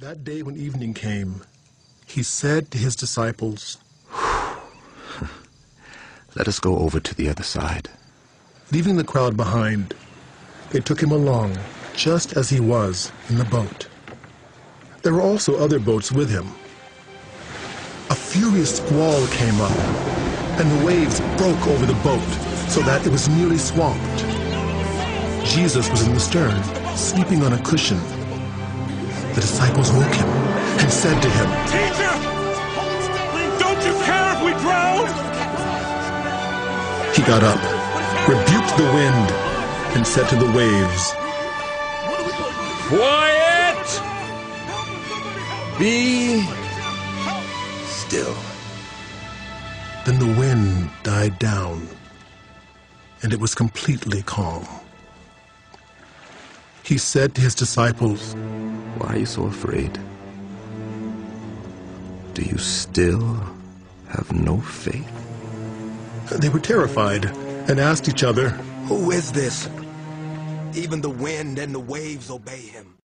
That day when evening came, he said to his disciples, "Let us go over to the other side." Leaving the crowd behind, they took him along, just as he was in the boat. There were also other boats with him. A furious squall came up, and the waves broke over the boat so that it was nearly swamped. Jesus was in the stern, sleeping on a cushion. The disciples woke him and said to him, "Teacher, don't you care if we drown?" He got up, rebuked the wind, and said to the waves, "Quiet! Be still. Then the wind died down, and it was completely calm. He said to his disciples, Why are you so afraid? Do you still have no faith? They were terrified and asked each other, "Who is this? Even the wind and the waves obey him."